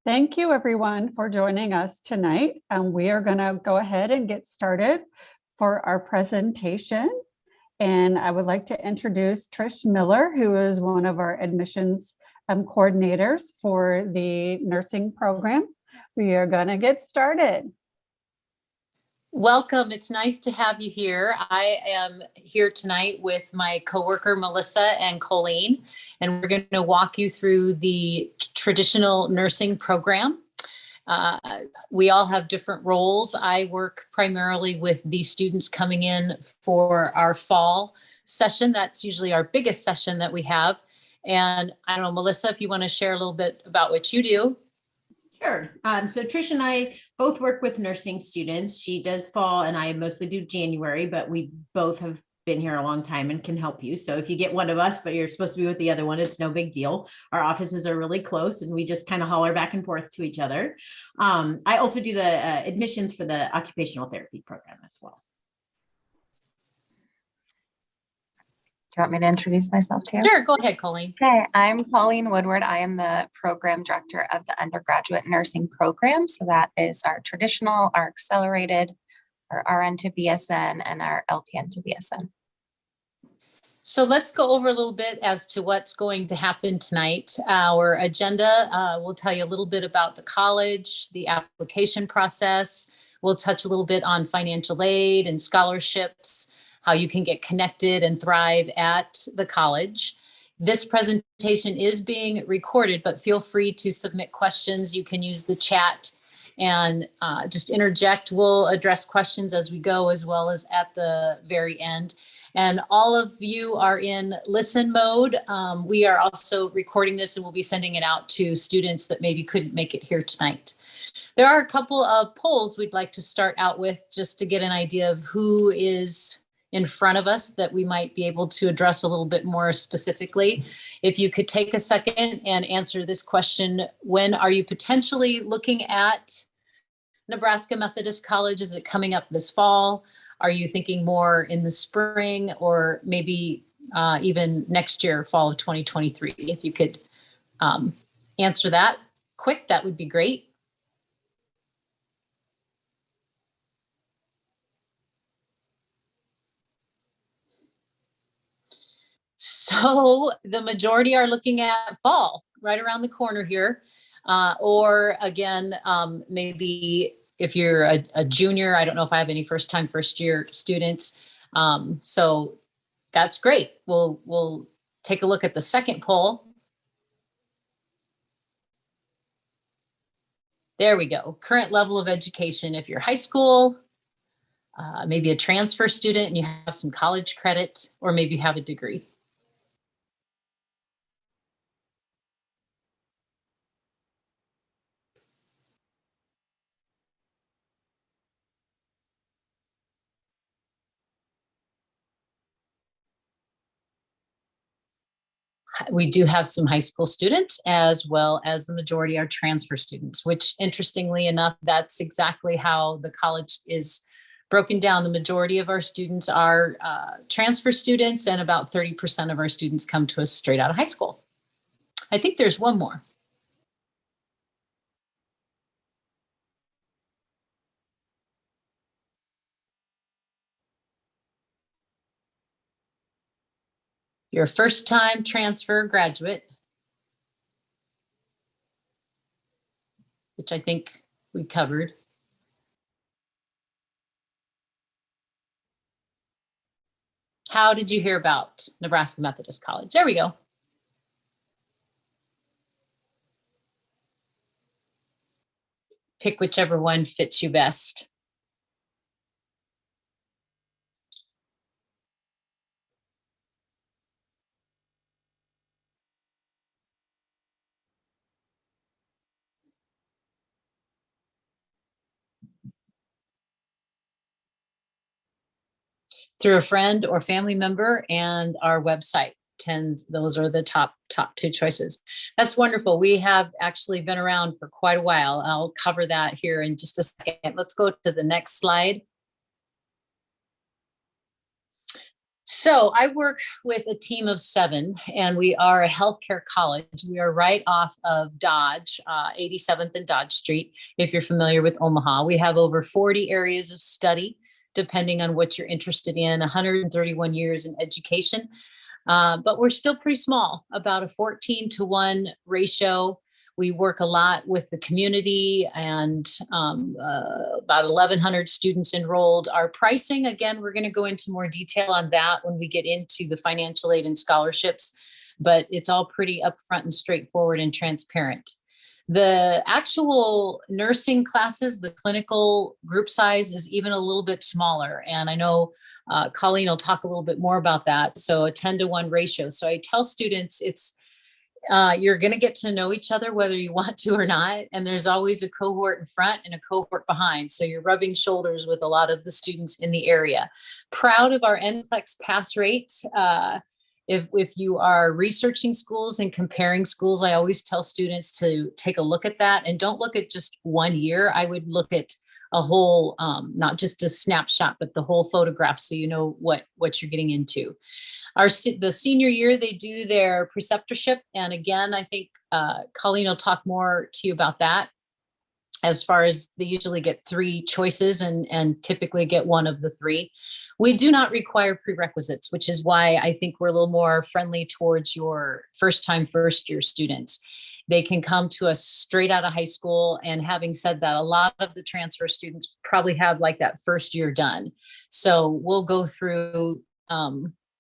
Thank you, everyone, for joining us tonight. We are going to go ahead and get started for our presentation. And I would like to introduce Trish Miller, who is one of our admissions coordinators for the nursing program. We are going to get started. Welcome. It's nice to have you here. I am here tonight with my coworker, Melissa and Colleen, and we're going to walk you through the traditional nursing program. We all have different roles. I work primarily with the students coming in for our fall session. That's usually our biggest session that we have. And I don't know, Melissa, if you want to share a little bit about what you do. Sure. So Trish and I both work with nursing students. She does fall and I mostly do January, but we both have been here a long time and can help you. So if you get one of us, but you're supposed to be with the other one, it's no big deal. Our offices are really close and we just kind of holler back and forth to each other. I also do the admissions for the occupational therapy program as well. Do you want me to introduce myself too? Sure, go ahead, Colleen. Okay, I'm Colleen Woodward. I am the program director of the undergraduate nursing program. So that is our traditional, our accelerated, our RN to BSN, and our LPN to BSN. So let's go over a little bit as to what's going to happen tonight. Our agenda will tell you a little bit about the college, the application process. We'll touch a little bit on financial aid and scholarships, how you can get connected and thrive at the college. This presentation is being recorded, but feel free to submit questions. You can use the chat and just interject. We'll address questions as we go, as well as at the very end. And all of you are in listen mode. We are also recording this and we'll be sending it out to students that maybe couldn't make it here tonight. There are a couple of polls we'd like to start out with just to get an idea of who is in front of us that we might be able to address a little bit more specifically. If you could take a second and answer this question: when are you potentially looking at Nebraska Methodist College? Is it coming up this fall? Are you thinking more in the spring or maybe even next year, fall of 2023? If you could answer that quick, that would be great. So the majority are looking at fall, right around the corner here. Or again, maybe if you're a junior, I don't know if I have any first year students. So that's great. We'll take a look at the second poll. There we go. Current level of education. If you're high school, maybe a transfer student and you have some college credit, or maybe you have a degree. We do have some high school students, as well as the majority are transfer students, which interestingly enough, that's exactly how the college is broken down. The majority of our students are transfer students, and about 30% of our students come to us straight out of high school. I think there's one more. You're a first-time transfer graduate, which I think we covered. How did you hear about Nebraska Methodist College? There we go. Pick whichever one fits you best. Through a friend or family member, and our website. Those are the top two choices. That's wonderful. We have actually been around for quite a while. I'll cover that here in just a second. Let's go to the next slide. So I work with a team of 7, and we are a healthcare college. We are right off of Dodge, 87th and Dodge Street. If you're familiar with Omaha, we have over 40 areas of study, depending on what you're interested in, 131 years in education. But we're still pretty small, about a 14-to-1 ratio. We work a lot with the community, and about 1,100 students enrolled. Our pricing, again, we're going to go into more detail on that when we get into the financial aid and scholarships, but it's all pretty upfront and straightforward and transparent. The actual nursing classes, the clinical group size is even a little bit smaller. And I know Colleen will talk a little bit more about that. So a 10-to-1 ratio. So I tell students you're going to get to know each other whether you want to or not. And there's always a cohort in front and a cohort behind. So you're rubbing shoulders with a lot of the students in the area. Proud of our NCLEX pass rate. If you are researching schools and comparing schools, I always tell students to take a look at that, and don't look at just 1 year. I would look at a whole, not just a snapshot, but the whole photograph, so you know what you're getting into. The senior year, they do their preceptorship. And again, I think Colleen will talk more to you about that. As far as they usually get 3 choices and typically get one of the 3. We do not require prerequisites, which is why I think we're a little more friendly towards your first year students. They can come to us straight out of high school. And having said that, a lot of the transfer students probably have like that first year done. So we'll go through,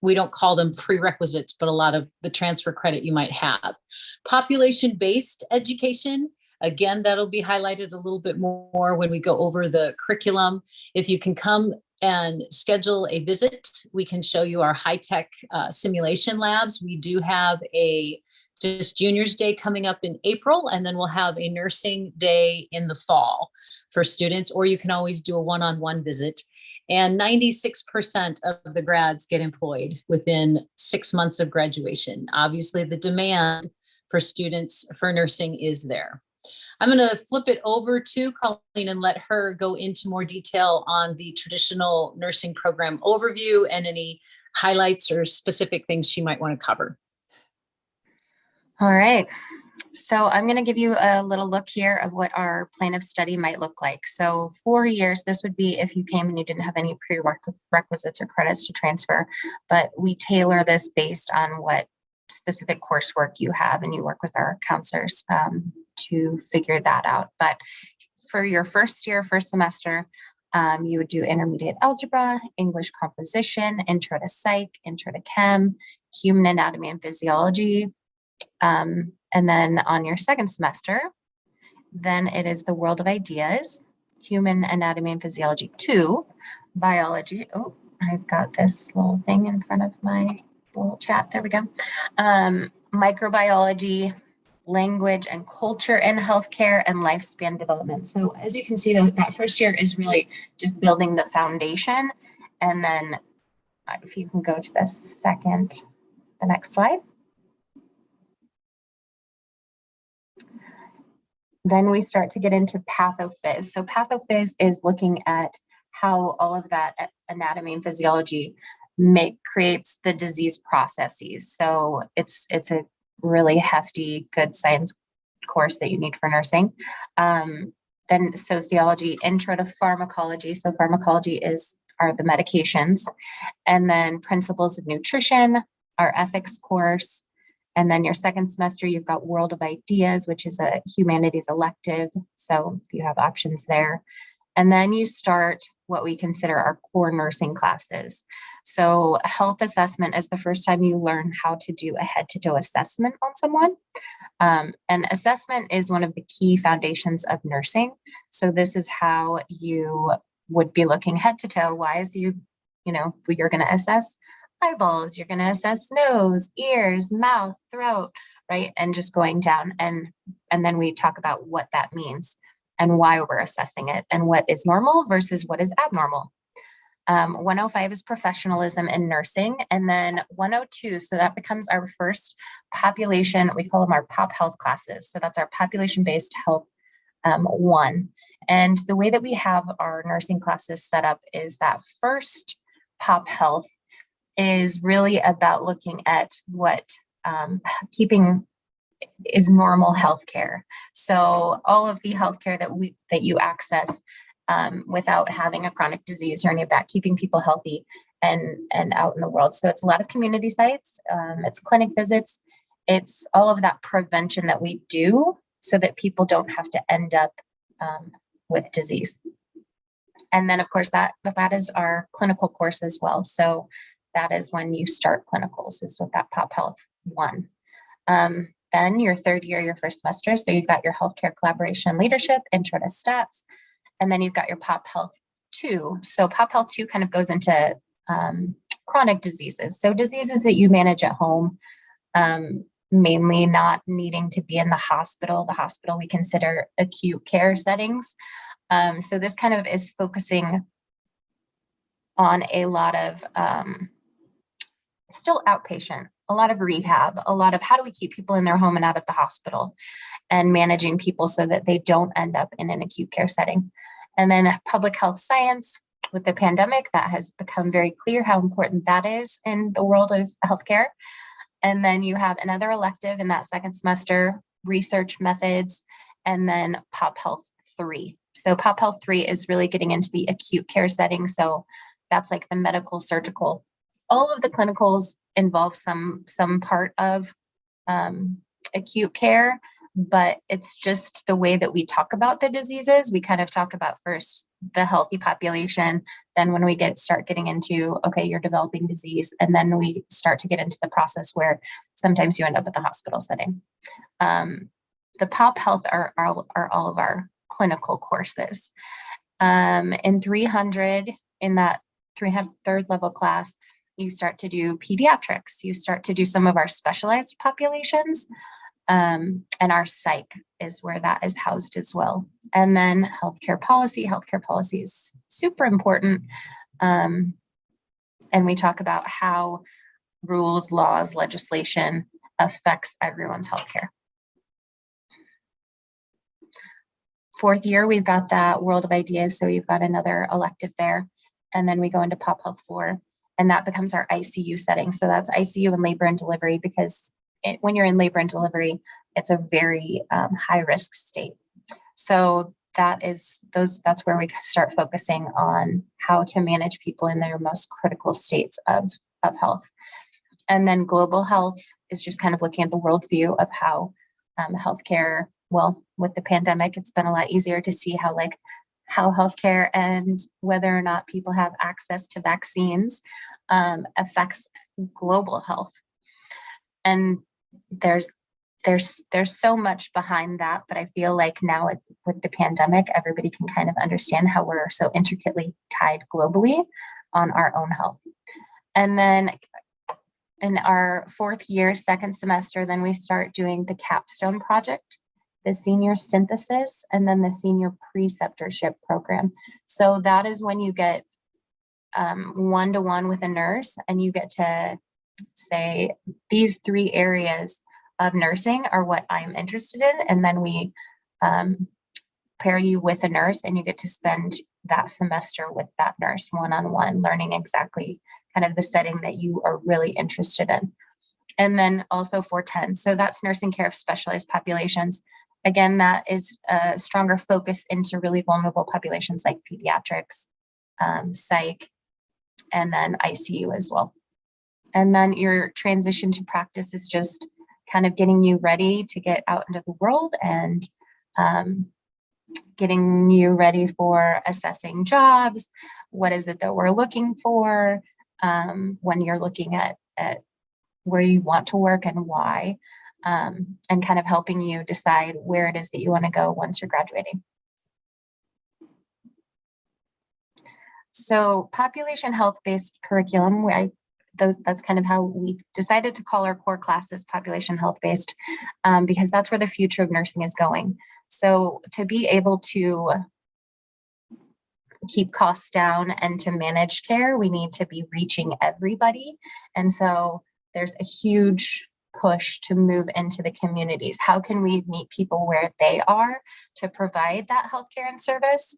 we don't call them prerequisites, but a lot of the transfer credit you might have. Population-based education, again, that'll be highlighted a little bit more when we go over the curriculum. If you can come and schedule a visit, we can show you our high-tech simulation labs. We do have just Juniors Day coming up in April, and then we'll have a nursing day in the fall for students, or you can always do a one-on-one visit. And 96% of the grads get employed within 6 months of graduation. Obviously, the demand for students for nursing is there. I'm going to flip it over to Colleen and let her go into more detail on the traditional nursing program overview and any highlights or specific things she might want to cover. All right. So I'm going to give you a little look here of what our plan of study might look like. So 4 years, this would be if you came and you didn't have any prerequisites or credits to transfer, but we tailor this based on what specific coursework you have, and you work with our counselors to figure that out. But for your first semester, you would do intermediate algebra, English composition, intro to psych, intro to chem, human anatomy and physiology. And then on your second semester, then it is the world of ideas, human anatomy and physiology 2, biology. Oh, I've got this little thing in front of my little chat. There we go. Microbiology, language and culture in healthcare, and lifespan development. So as you can see, that first year is really just building the foundation. And then if you can go to the next slide. Then we start to get into Pathophys. So Pathophys is looking at how all of that anatomy and physiology creates the disease processes. So it's a really hefty, good science course that you need for nursing. Then sociology, intro to pharmacology. So pharmacology are the medications. And then principles of nutrition, our ethics course. And then your second semester, you've got World of Ideas, which is a humanities elective. So you have options there. And then you start what we consider our core nursing classes. So health assessment is the first time you learn how to do a head-to-toe assessment on someone. And assessment is one of the key foundations of nursing. So this is how you would be looking head to toe. You're going to assess eyeballs, you're going to assess nose, ears, mouth, throat, right? And just going down. And then we talk about what that means and why we're assessing it and what is normal versus what is abnormal. 105 is professionalism in nursing. And then 102, so that becomes our first population, we call them our pop health classes. So that's our population-based health 1. And the way that we have our nursing classes set up is that first pop health is really about looking at what keeping is normal healthcare. So all of the healthcare that you access without having a chronic disease or any of that, keeping people healthy and out in the world. So it's a lot of community sites, it's clinic visits, it's all of that prevention that we do so that people don't have to end up with disease. And then of course that is our clinical course as well. So that is when you start clinicals, is with that Pop Health 1. Then your third year, your first semester. So you've got your healthcare collaboration leadership, intro to stats, and then you've got your Pop Health 2. So Pop Health 2 kind of goes into chronic diseases. So diseases that you manage at home, mainly not needing to be in the hospital. The hospital we consider acute care settings. So this kind of is focusing on a lot of still outpatient, a lot of rehab, a lot of how do we keep people in their home and out of the hospital, and managing people so that they don't end up in an acute care setting. And then public health science. With the pandemic, that has become very clear how important that is in the world of healthcare. And then you have another elective in that second semester, research methods, and then Pop Health 3. So Pop Health 3 is really getting into the acute care setting. So that's like the medical, surgical. All of the clinicals involve some part of acute care, but it's just the way that we talk about the diseases. We kind of talk about first the healthy population. Then when we start getting into, okay, you're developing disease. And then we start to get into the process where sometimes you end up at the hospital setting. The Pop Health are all of our clinical courses. In 300, in that 300 third level class, you start to do pediatrics. You start to do some of our specialized populations. And our psych is where that is housed as well. And then healthcare policy is super important. And we talk about how rules, laws, legislation affects everyone's healthcare. Fourth year, we've got that World of Ideas. So you've got another elective there. And then we go into Pop Health 4, and that becomes our ICU setting. So that's ICU and labor and delivery, because when you're in labor and delivery, it's a very high risk state. So that's where we start focusing on how to manage people in their most critical states of health. And then global health is just kind of looking at the worldview of how healthcare, well, with the pandemic, it's been a lot easier to see how healthcare and whether or not people have access to vaccines affects global health. And there's so much behind that, but I feel like now with the pandemic, everybody can kind of understand how we're so intricately tied globally on our own health. And then in our fourth year, second semester, then we start doing the capstone project, the senior synthesis, and then the senior preceptorship program. So that is when you get one-to-one with a nurse, and you get to say, these 3 areas of nursing are what I'm interested in. And then we pair you with a nurse, and you get to spend that semester with that nurse one-on-one, learning exactly kind of the setting that you are really interested in. And then also 410. So that's nursing care of specialized populations. Again, that is a stronger focus into really vulnerable populations like pediatrics, psych, and then ICU as well. And then your transition to practice is just kind of getting you ready to get out into the world and getting you ready for assessing jobs. What is it that we're looking for when you're looking at where you want to work and why, and kind of helping you decide where it is that you want to go once you're graduating. So population health-based curriculum, that's kind of how we decided to call our core classes population health-based, because that's where the future of nursing is going. So to be able to keep costs down and to manage care, we need to be reaching everybody. And so there's a huge push to move into the communities. How can we meet people where they are to provide that healthcare and service?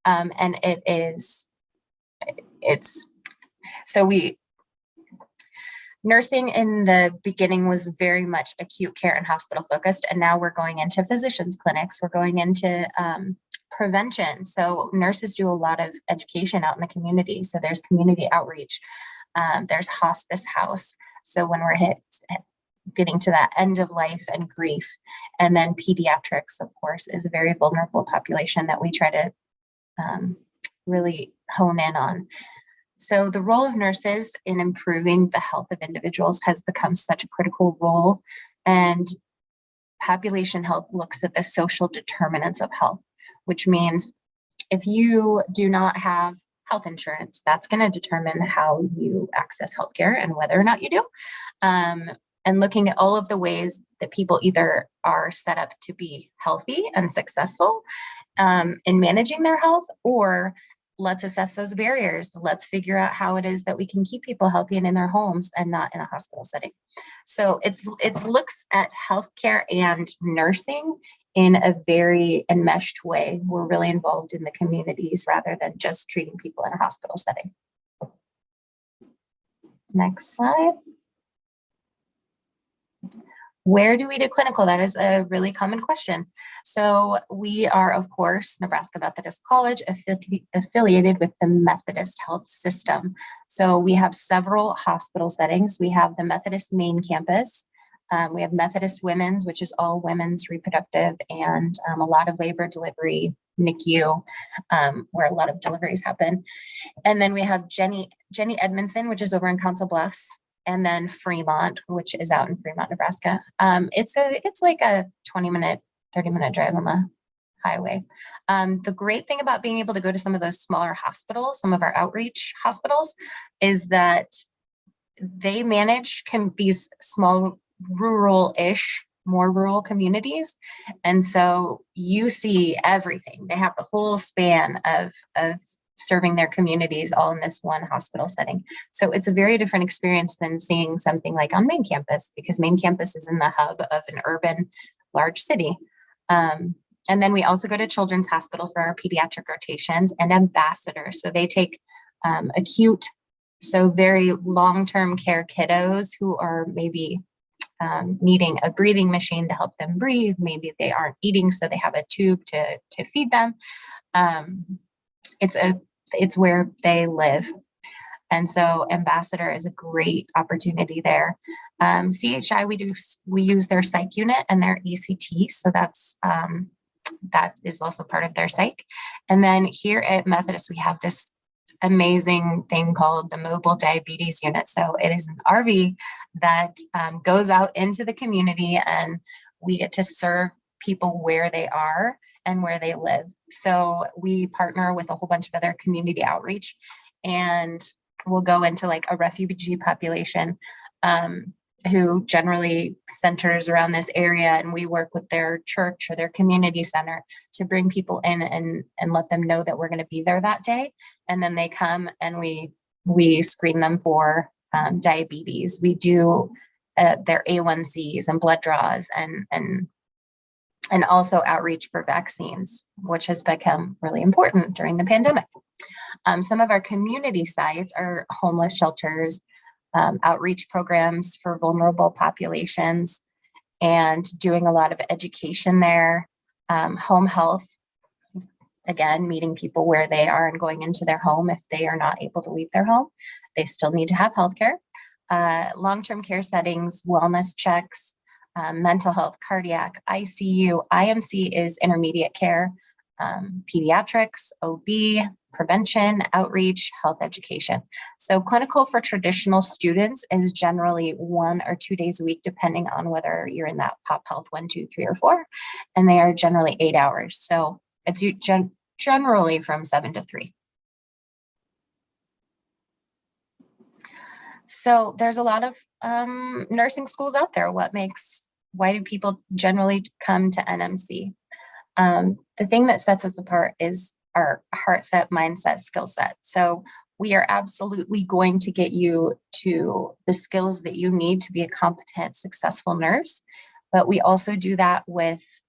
And so Nursing in the beginning was very much acute care and hospital focused, and now we're going into physicians' clinics. We're going into prevention. So nurses do a lot of education out in the community. So there's community outreach. There's hospice house. So when we're getting to that end of life and grief, and then pediatrics, of course, is a very vulnerable population that we try to really hone in on. So the role of nurses in improving the health of individuals has become such a critical role, and population health looks at the social determinants of health, which means if you do not have health insurance, that's going to determine how you access healthcare and whether or not you do. And looking at all of the ways that people either are set up to be healthy and successful in managing their health, or let's assess those barriers. Let's figure out how it is that we can keep people healthy and in their homes and not in a hospital setting. So it looks at healthcare and nursing in a very enmeshed way. We're really involved in the communities rather than just treating people in a hospital setting. Next slide. Where do we do clinical? That is a really common question. So we are, of course, Nebraska Methodist College, affiliated with the Methodist Health System. So we have several hospital settings. We have the Methodist main campus. We have Methodist Women's, which is all women's reproductive and a lot of labor delivery, NICU, where a lot of deliveries happen. And then we have Jenny Edmondson, which is over in Council Bluffs. And then Fremont, which is out in Fremont, Nebraska. It's like a 20-minute, 30-minute drive on the highway. The great thing about being able to go to some of those smaller hospitals, some of our outreach hospitals, is that they manage these small rural-ish, more rural communities. And so you see everything. They have the whole span of serving their communities all in this one hospital setting. So it's a very different experience than seeing something like on main campus, because main campus is in the hub of an urban large city. And then we also go to Children's Hospital for our pediatric rotations, and Ambassador. So they take acute, so very long-term care kiddos who are maybe needing a breathing machine to help them breathe. Maybe they aren't eating, so they have a tube to feed them. It's where they live. And so Ambassador is a great opportunity there. CHI, we use their psych unit and their ECT. So that is also part of their psych. And then here at Methodist, we have this amazing thing called the mobile diabetes unit. So it is an RV that goes out into the community, and we get to serve people where they are and where they live. So we partner with a whole bunch of other community outreach, and we'll go into like a refugee population who generally centers around this area, and we work with their church or their community center to bring people in and let them know that we're going to be there that day. And then they come and we screen them for diabetes. We do their A1Cs and blood draws and also outreach for vaccines, which has become really important during the pandemic. Some of our community sites are homeless shelters, outreach programs for vulnerable populations, and doing a lot of education there. Home health, again, meeting people where they are and going into their home if they are not able to leave their home. They still need to have healthcare. Long-term care settings, wellness checks, mental health, cardiac, ICU, IMC is intermediate care, pediatrics, OB, prevention, outreach, health education. So clinical for traditional students is generally 1 or 2 days a week, depending on whether you're in that pop health 1, 2, 3, or 4, and they are generally 8 hours. So it's generally from 7 to 3. So there's a lot of nursing schools out there. Why do people generally come to NMC? The thing that sets us apart is our heart set, mindset, skill set. So we are absolutely going to get you to the skills that you need to be a competent, successful nurse. But we also do that with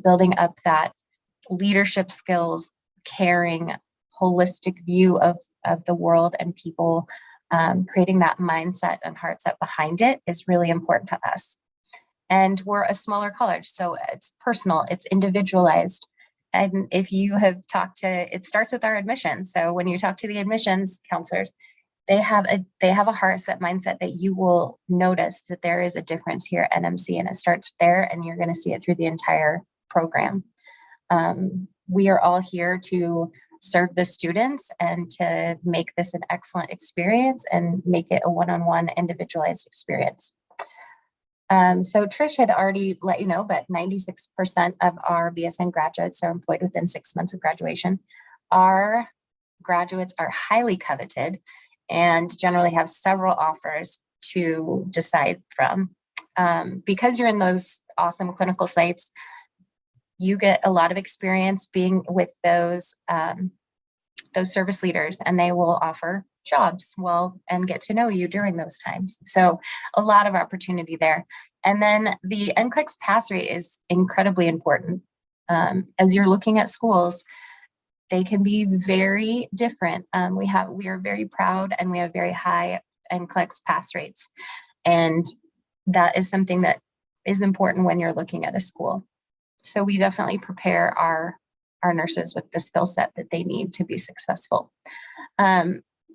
building up that leadership skills, caring, holistic view of the world and people, creating that mindset and heart set behind it is really important to us. And we're a smaller college, so it's personal, it's individualized. And if you have talked to, it starts with our admissions. So when you talk to the admissions counselors, they have a heart set mindset that you will notice that there is a difference here at NMC, and it starts there, and you're going to see it through the entire program. We are all here to serve the students and to make this an excellent experience and make it a one-on-one individualized experience. So Trish had already let you know, but 96% of our BSN graduates are employed within 6 months of graduation. Our graduates are highly coveted and generally have several offers to decide from. Because you're in those awesome clinical sites, you get a lot of experience being with those service leaders, and they will offer jobs and get to know you during those times. So a lot of opportunity there. And then the NCLEX pass rate is incredibly important. As you're looking at schools, they can be very different. We are very proud, and we have very high NCLEX pass rates. And that is something that is important when you're looking at a school. So we definitely prepare our nurses with the skill set that they need to be successful.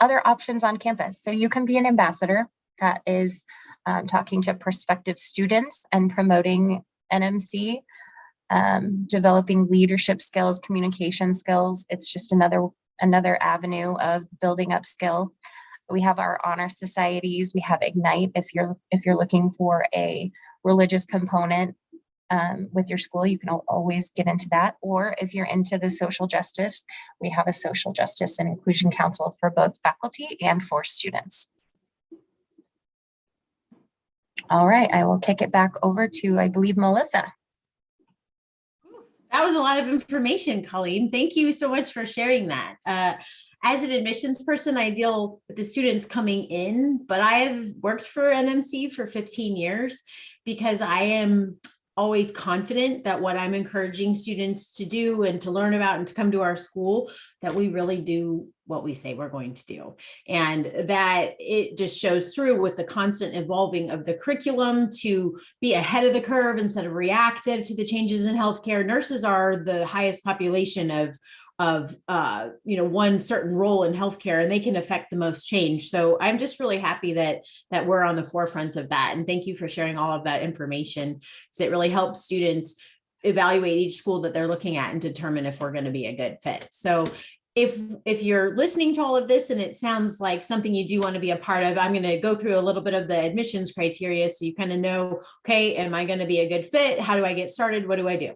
Other options on campus. So you can be an ambassador. That is talking to prospective students and promoting NMC, developing leadership skills, communication skills. It's just another avenue of building up skill. We have our honor societies. We have Ignite if you're looking for a religious component with your school, you can always get into that. Or if you're into the social justice, we have a social justice and inclusion council for both faculty and for students. All right, I will kick it back over to, I believe, Melissa. That was a lot of information, Colleen. Thank you so much for sharing that. As an admissions person, I deal with the students coming in, but I have worked for NMC for 15 years because I am always confident that what I'm encouraging students to do and to learn about and to come to our school, that we really do what we say we're going to do. And that it just shows through with the constant evolving of the curriculum to be ahead of the curve instead of reactive to the changes in healthcare. Nurses are the highest population of one certain role in healthcare, and they can affect the most change. So I'm just really happy that we're on the forefront of that. And thank you for sharing all of that information, because it really helps students evaluate each school that they're looking at and determine if we're going to be a good fit. So if you're listening to all of this and it sounds like something you do want to be a part of, I'm going to go through a little bit of the admissions criteria so you kind of know, okay, am I going to be a good fit? How do I get started? What do I do?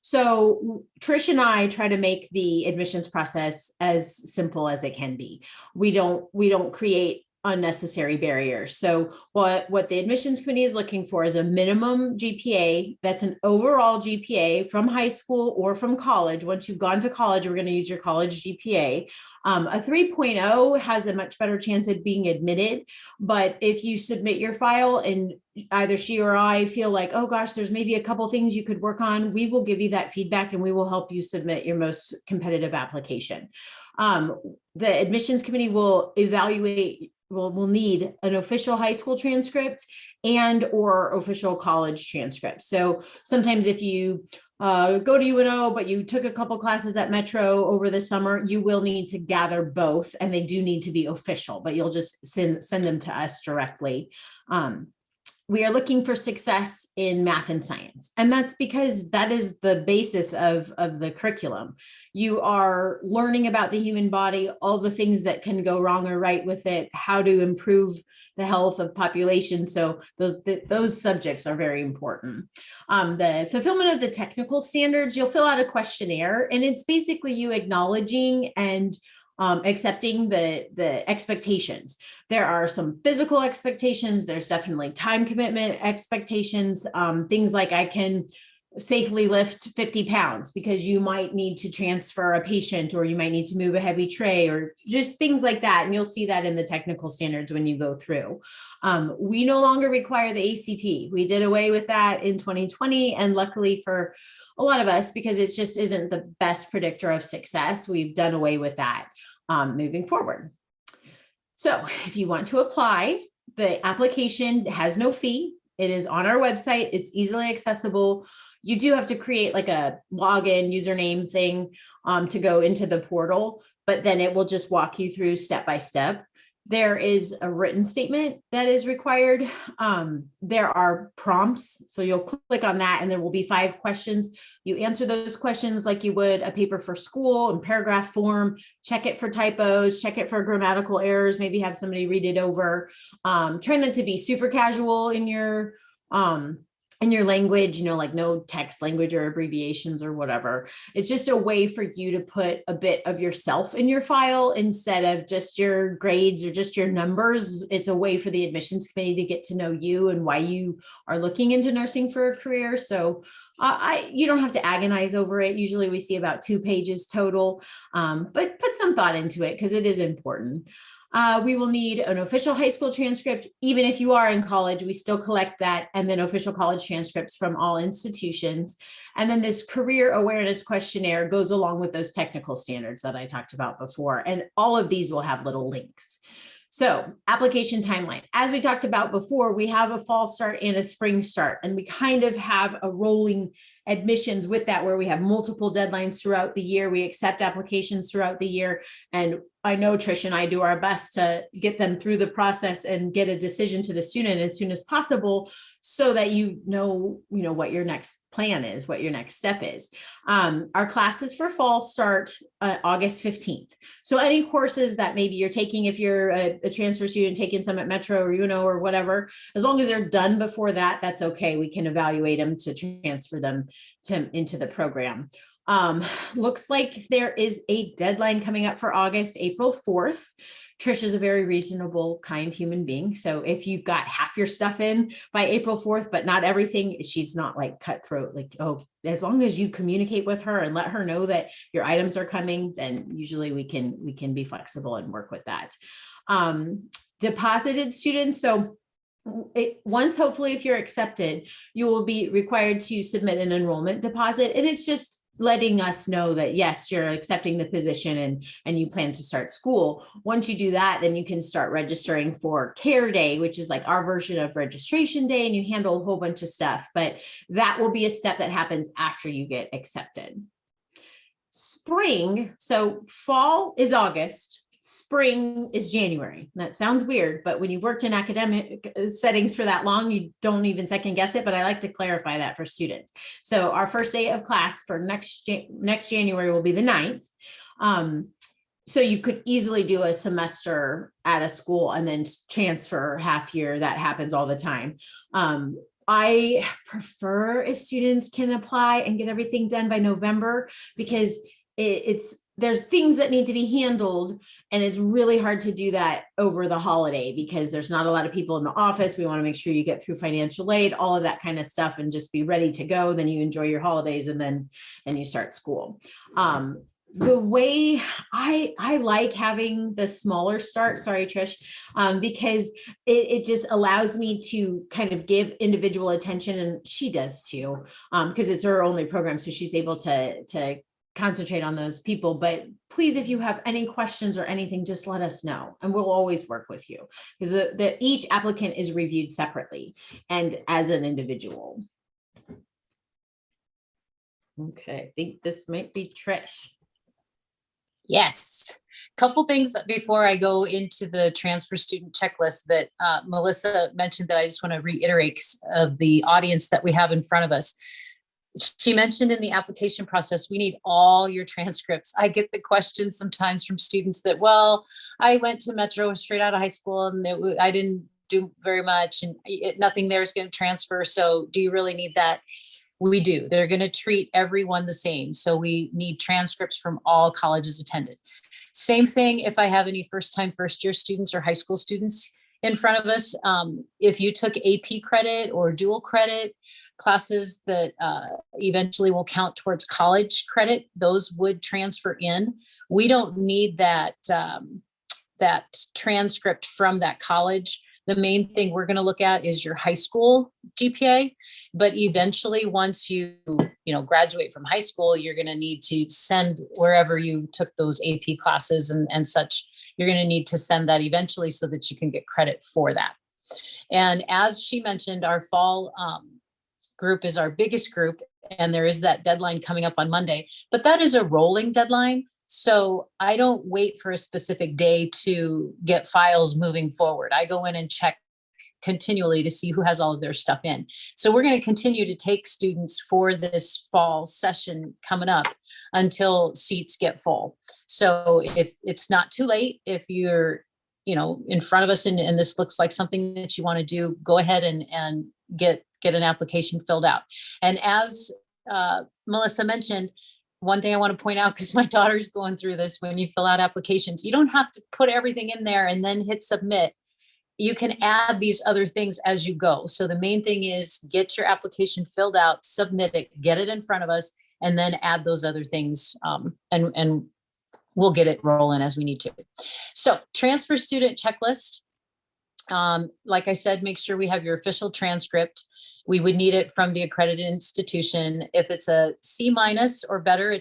So Trish and I try to make the admissions process as simple as it can be. We don't create unnecessary barriers. So what the admissions committee is looking for is a minimum GPA. That's an overall GPA from high school or from college. Once you've gone to college, we're going to use your college GPA. A 3.0 has a much better chance of being admitted. But if you submit your file and either she or I feel like, oh gosh, there's maybe a couple things you could work on, we will give you that feedback and we will help you submit your most competitive application. The admissions committee will evaluate. We'll need an official high school transcript and or official college transcript. So sometimes if you go to UNO, but you took a couple classes at Metro over the summer, you will need to gather both, and they do need to be official, but you'll just send them to us directly. We are looking for success in math and science. And that's because that is the basis of the curriculum. You are learning about the human body, all the things that can go wrong or right with it, how to improve the health of population. So those subjects are very important. The fulfillment of the technical standards, you'll fill out a questionnaire, and it's basically you acknowledging and accepting the expectations. There are some physical expectations. There's definitely time commitment expectations. Things like I can safely lift 50 pounds because you might need to transfer a patient, or you might need to move a heavy tray, or just things like that. And you'll see that in the technical standards when you go through. We no longer require the ACT. We did away with that in 2020. And luckily for a lot of us, because it just isn't the best predictor of success, we've done away with that moving forward. So if you want to apply, the application has no fee. It is on our website. It's easily accessible. You do have to create like a login username thing to go into the portal, but then it will just walk you through step by step. There is a written statement that is required. There are prompts. So you'll click on that and there will be 5 questions. You answer those questions like you would a paper for school in paragraph form, check it for typos, check it for grammatical errors, maybe have somebody read it over. Try not to be super casual in your language, like no text language or abbreviations or whatever. It's just a way for you to put a bit of yourself in your file instead of just your grades or just your numbers. It's a way for the admissions committee to get to know you and why you are looking into nursing for a career. So you don't have to agonize over it. Usually we see about 2 pages total, but put some thought into it because it is important. We will need an official high school transcript. Even if you are in college, we still collect that, and then official college transcripts from all institutions. And then this career awareness questionnaire goes along with those technical standards that I talked about before. And all of these will have little links. So application timeline, as we talked about before, we have a fall start and a spring start, and we kind of have a rolling admissions with that, where we have multiple deadlines throughout the year. We accept applications throughout the year. And I know Trish and I do our best to get them through the process and get a decision to the student as soon as possible so that you know what your next plan is, what your next step is. Our classes for fall start August 15th. So any courses that maybe you're taking, if you're a transfer student taking some at Metro or or whatever, as long as they're done before that, that's okay. We can evaluate them to transfer them into the program. Looks like there is a deadline coming up for August, April 4th. Trish is a very reasonable, kind human being. So if you've got half your stuff in by April 4th, but not everything, she's not like cutthroat, like, oh, as long as you communicate with her and let her know that your items are coming, then usually we can be flexible and work with that. Deposited students. So once, hopefully, if you're accepted, you will be required to submit an enrollment deposit. And it's just letting us know that, yes, you're accepting the position and you plan to start school. Once you do that, then you can start registering for Care Day, which is like our version of registration day, and you handle a whole bunch of stuff. But that will be a step that happens after you get accepted. Spring, so fall is August. Spring is January. That sounds weird, but when you've worked in academic settings for that long, you don't even second guess it, but I like to clarify that for students. So our first day of class for next January will be the 9th. So you could easily do a semester at a school and then transfer half year. That happens all the time. I prefer if students can apply and get everything done by November, because there's things that need to be handled, and it's really hard to do that over the holiday because there's not a lot of people in the office. We want to make sure you get through financial aid, all of that kind of stuff, and just be ready to go. Then you enjoy your holidays, and then you start school. The way I like having the smaller start, sorry, Trish, because it just allows me to kind of give individual attention, and she does too, because it's her only program, so she's able to concentrate on those people. But please, if you have any questions or anything, just let us know, and we'll always work with you, because each applicant is reviewed separately and as an individual. Okay, I think this might be Trish. Yes. Couple things before I go into the transfer student checklist that Melissa mentioned that I just want to reiterate of the audience that we have in front of us. She mentioned in the application process, we need all your transcripts. I get the question sometimes from students that, well, I went to Metro straight out of high school and I didn't do very much, and nothing there is going to transfer. So do you really need that? We do. They're going to treat everyone the same. So we need transcripts from all colleges attended. Same thing if I have any first-time first-year students or high school students in front of us. If you took AP credit or dual credit, classes that eventually will count towards college credit, those would transfer in. We don't need that transcript from that college. The main thing we're going to look at is your high school GPA, but eventually once you graduate from high school, you're going to need to send wherever you took those AP classes and such you're going to need to send that eventually so that you can get credit for that. And as she mentioned, our fall group is our biggest group, and there is that deadline coming up on Monday, but that is a rolling deadline. So I don't wait for a specific day to get files moving forward. I go in and check continually to see who has all of their stuff in. So we're going to continue to take students for this fall session coming up until seats get full. So if it's not too late, if you're, in front of us and this looks like something that you want to do, go ahead and get an application filled out. And as Melissa mentioned, one thing I want to point out, because my daughter's going through this, when you fill out applications, you don't have to put everything in there and then hit submit. You can add these other things as you go. So the main thing is get your application filled out, submit it, get it in front of us, and then add those other things. And we'll get it rolling as we need to. So transfer student checklist. Like I said, make sure we have your official transcript. We would need it from the accredited institution. If it's a C- or better,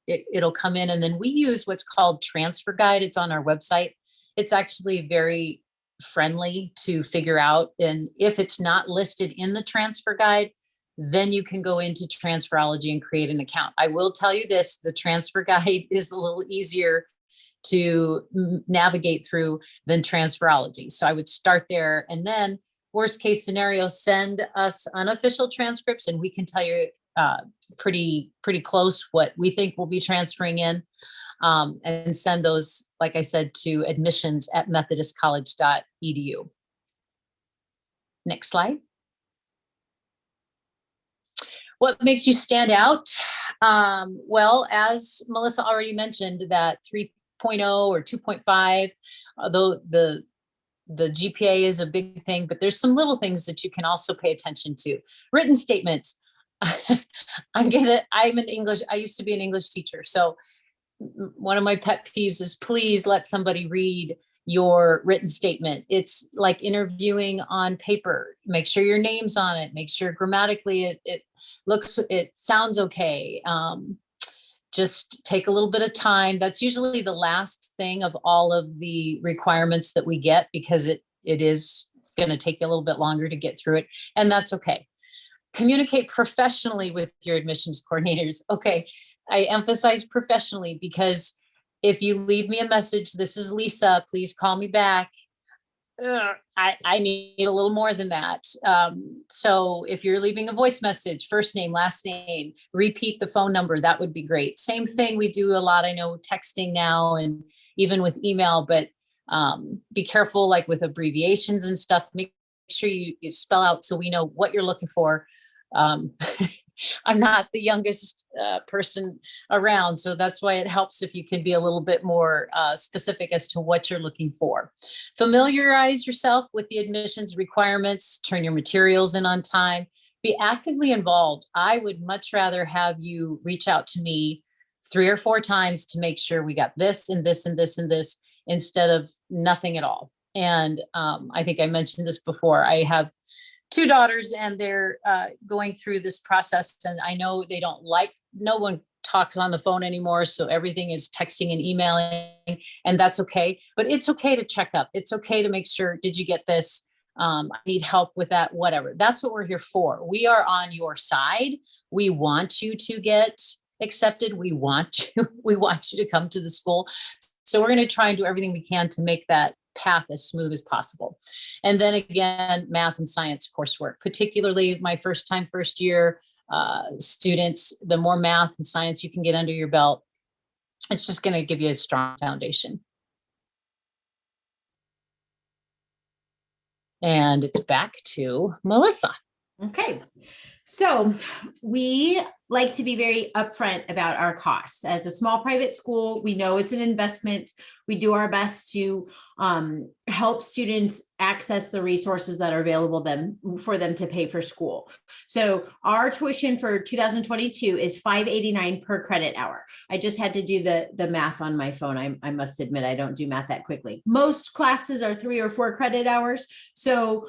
it'll come in. And then we use what's called transfer guide. It's on our website. It's actually very friendly to figure out. And if it's not listed in the transfer guide, then you can go into Transferology and create an account. I will tell you this, the transfer guide is a little easier to navigate through than Transferology. So I would start there, and then worst case scenario, send us unofficial transcripts and we can tell you pretty close what we think will be transferring in, and send those, like I said, to admissions@methodistcollege.edu. Next slide. What makes you stand out? Well, as Melissa already mentioned, that 3.0 or 2.5, although the GPA is a big thing, but there's some little things that you can also pay attention to. Written statements. I used to be an English teacher. So one of my pet peeves is, please let somebody read your written statement. It's like interviewing on paper. Make sure your name's on it. Make sure grammatically it sounds okay. Just take a little bit of time. That's usually the last thing of all of the requirements that we get, because it is going to take you a little bit longer to get through it. And that's okay. Communicate professionally with your admissions coordinators. Okay. I emphasize professionally, because if you leave me a message, this is Lisa, please call me back. I need a little more than that. So if you're leaving a voice message, first name, last name, repeat the phone number, that would be great. Same thing we do a lot, I know, texting now and even with email, but be careful, like with abbreviations and stuff. Make sure you spell out so we know what you're looking for. I'm not the youngest person around, so that's why it helps if you can be a little bit more specific as to what you're looking for. Familiarize yourself with the admissions requirements, turn your materials in on time, be actively involved. I would much rather have you reach out to me 3 or 4 times to make sure we got this and this and this and this, instead of nothing at all. And I think I mentioned this before. I have 2 daughters, and they're going through this process, and I know they don't like, no one talks on the phone anymore. So everything is texting and emailing, and that's okay. But it's okay to check up. It's okay to make sure, did you get this? I need help with that, whatever. That's what we're here for. We are on your side. We want you to get accepted. We want you to come to the school. So we're going to try and do everything we can to make that path as smooth as possible. And then again, math and science coursework, particularly my first year students, the more math and science you can get under your belt, it's just going to give you a strong foundation. And it's back to Melissa. Okay. So we like to be very upfront about our costs. As a small private school, we know it's an investment. We do our best to help students access the resources that are available for them to pay for school. So our tuition for 2022 is $589 per credit hour. I just had to do the math on my phone. I must admit, I don't do math that quickly. Most classes are 3 or 4 credit hours. So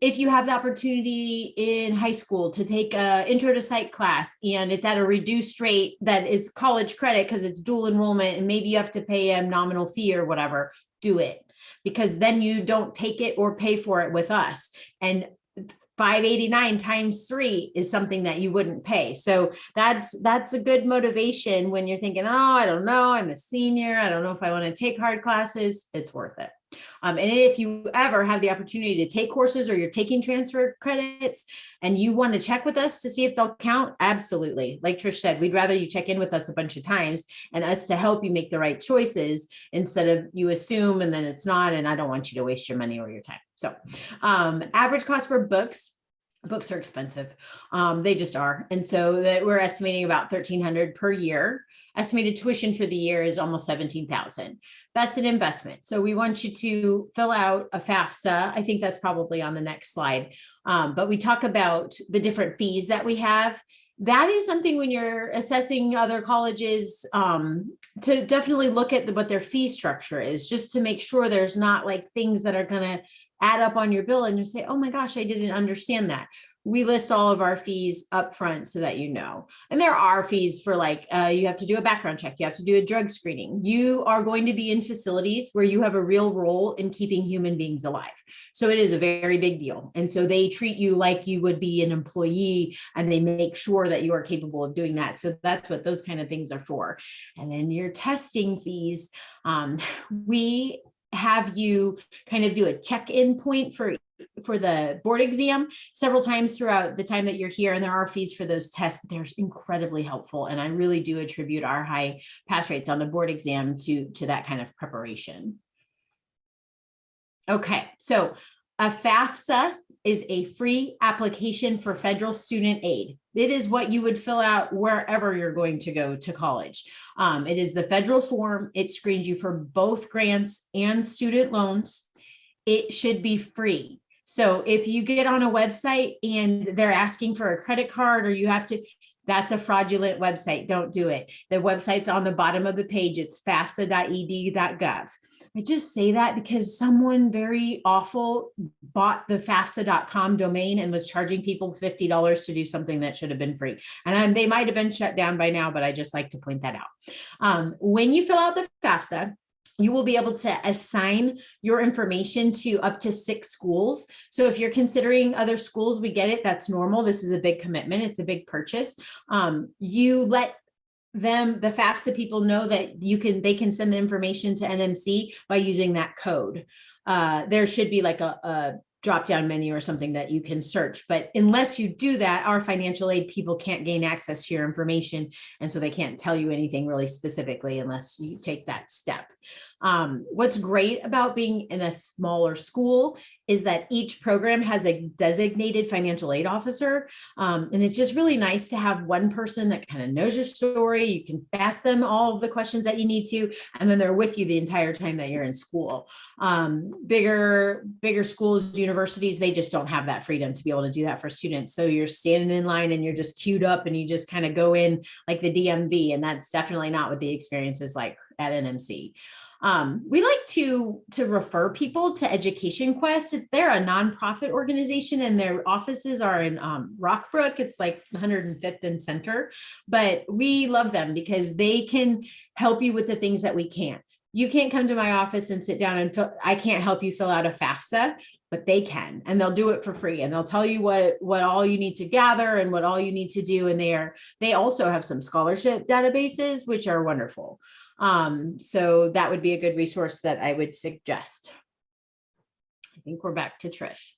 if you have the opportunity in high school to take an intro to psych class, and it's at a reduced rate that is college credit because it's dual enrollment and maybe you have to pay a nominal fee or whatever, do it. Because then you don't take it or pay for it with us. And 589 times 3 is something that you wouldn't pay. So that's a good motivation when you're thinking, oh, I don't know, I'm a senior, I don't know if I want to take hard classes. It's worth it. And if you ever have the opportunity to take courses or you're taking transfer credits and you want to check with us to see if they'll count, absolutely. Like Trish said, we'd rather you check in with us a bunch of times and us to help you make the right choices instead of you assume and then it's not, and I don't want you to waste your money or your time. So average cost for books are expensive. They just are. And so that we're estimating about $1,300 per year. Estimated tuition for the year is almost $17,000. That's an investment. So we want you to fill out a FAFSA. I think that's probably on the next slide. But we talk about the different fees that we have. That is something when you're assessing other colleges to definitely look at what their fee structure is, just to make sure there's not like things that are going to add up on your bill and you say, oh my gosh, I didn't understand that. We list all of our fees up front so that you know. And there are fees for like, you have to do a background check. You have to do a drug screening. You are going to be in facilities where you have a real role in keeping human beings alive. So it is a very big deal. And so they treat you like you would be an employee and they make sure that you are capable of doing that. So that's what those kind of things are for. And then your testing fees, we have you kind of do a check-in point for the board exam several times throughout the time that you're here. And there are fees for those tests, but they're incredibly helpful. And I really do attribute our high pass rates on the board exam to that kind of preparation. Okay, so a FAFSA is a free application for federal student aid. It is what you would fill out wherever you're going to go to college. It is the federal form. It screens you for both grants and student loans. It should be free. So if you get on a website and they're asking for a credit card or you have to, that's a fraudulent website. Don't do it. The website's on the bottom of the page. It's fafsa.ed.gov. I just say that because someone very awful bought the fafsa.com domain and was charging people $50 to do something that should have been free. And they might have been shut down by now, but I just like to point that out. When you fill out the FAFSA, you will be able to assign your information to up to 6 schools. So if you're considering other schools, we get it. That's normal. This is a big commitment. It's a big purchase. You let them, the FAFSA people, know that they can send the information to NMC by using that code. There should be like a drop-down menu or something that you can search. But unless you do that, our financial aid people can't gain access to your information. And so they can't tell you anything really specifically unless you take that step. What's great about being in a smaller school is that each program has a designated financial aid officer. And it's just really nice to have one person that kind of knows your story. You can ask them all of the questions that you need to, and then they're with you the entire time that you're in school. Bigger schools, universities, they just don't have that freedom to be able to do that for students. So you're standing in line and you're just queued up and you just kind of go in like the DMV. And that's definitely not what the experience is like at NMC. We like to refer people to Education Quest. They're a nonprofit organization and their offices are in Rockbrook. It's like 105th and Center, but we love them because they can help you with the things that we can't. You can't come to my office and sit down and I can't help you fill out a FAFSA, but they can, and they'll do it for free. And they'll tell you what all you need to gather and what all you need to do. And they also have some scholarship databases, which are wonderful. So that would be a good resource that I would suggest. I think we're back to Trish.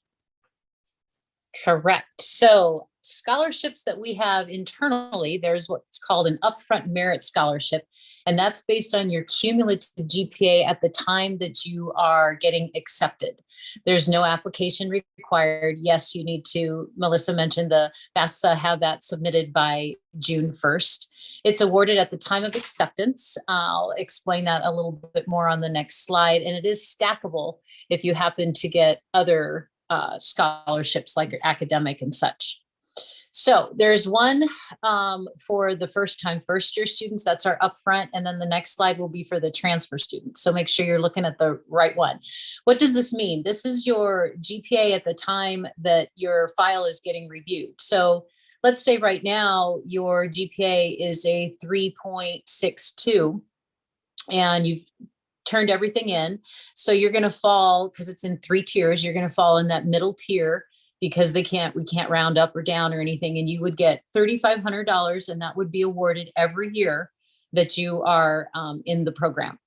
Correct. So scholarships that we have internally, there's what's called an upfront merit scholarship, and that's based on your cumulative GPA at the time that you are getting accepted. There's no application required. Yes, you need to, Melissa mentioned the FAFSA, have that submitted by June 1st. It's awarded at the time of acceptance. I'll explain that a little bit more on the next slide. And it is stackable if you happen to get other scholarships like academic and such. So there's one for the first year students, that's our upfront. And then the next slide will be for the transfer students. So make sure you're looking at the right one. What does this mean? This is your GPA at the time that your file is getting reviewed. So let's say right now your GPA is a 3.62 and you've turned everything in. So you're going to fall, because it's in 3 tiers, you're going to fall in that middle tier because we can't round up or down or anything. And you would get $3,500, and that would be awarded every year that you are in the program.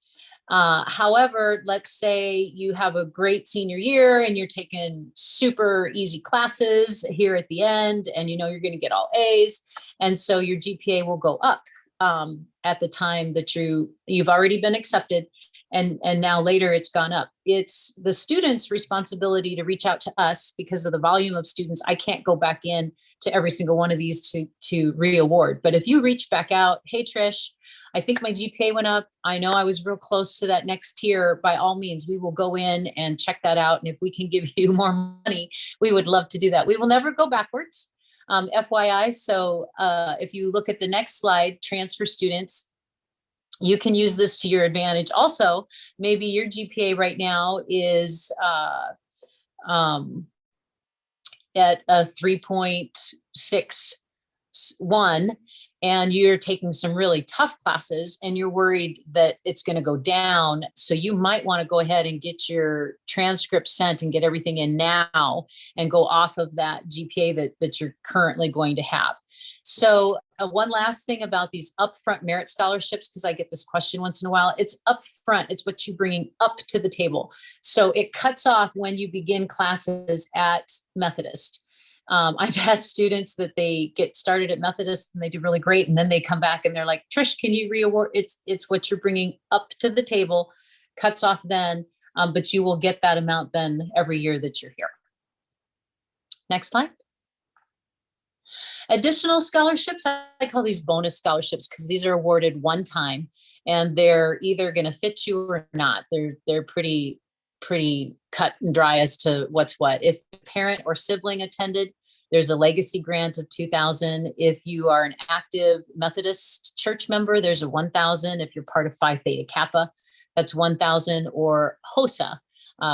However, let's say you have a great senior year and you're taking super easy classes here at the end, and you know you're going to get all A's. And so your GPA will go up at the time that you've already been accepted. And now later it's gone up. It's the student's responsibility to reach out to us because of the volume of students. I can't go back in to every single one of these to re-award. But if you reach back out, hey, Trish, I think my GPA went up. I know I was real close to that next tier. By all means, we will go in and check that out. And if we can give you more money, we would love to do that. We will never go backwards, FYI. So if you look at the next slide, transfer students, you can use this to your advantage. Also, maybe your GPA right now is at a 3.61, and you're taking some really tough classes and you're worried that it's going to go down. So you might want to go ahead and get your transcript sent and get everything in now and go off of that GPA that you're currently going to have. So one last thing about these upfront merit scholarships, because I get this question once in a while, it's upfront. It's what you're bringing up to the table. So it cuts off when you begin classes at Methodist. I've had students that they get started at Methodist and they do really great. And then they come back and they're like, Trish, can you re-award? It's what you're bringing up to the table, cuts off then, but you will get that amount then every year that you're here. Next slide. Additional scholarships, I call these bonus scholarships because these are awarded one time and they're either going to fit you or not. They're pretty cut and dry as to what's what. If a parent or sibling attended, there's a legacy grant of $2,000. If you are an active Methodist church member, there's a $1,000. If you're part of Phi Theta Kappa, that's $1,000, or HOSA.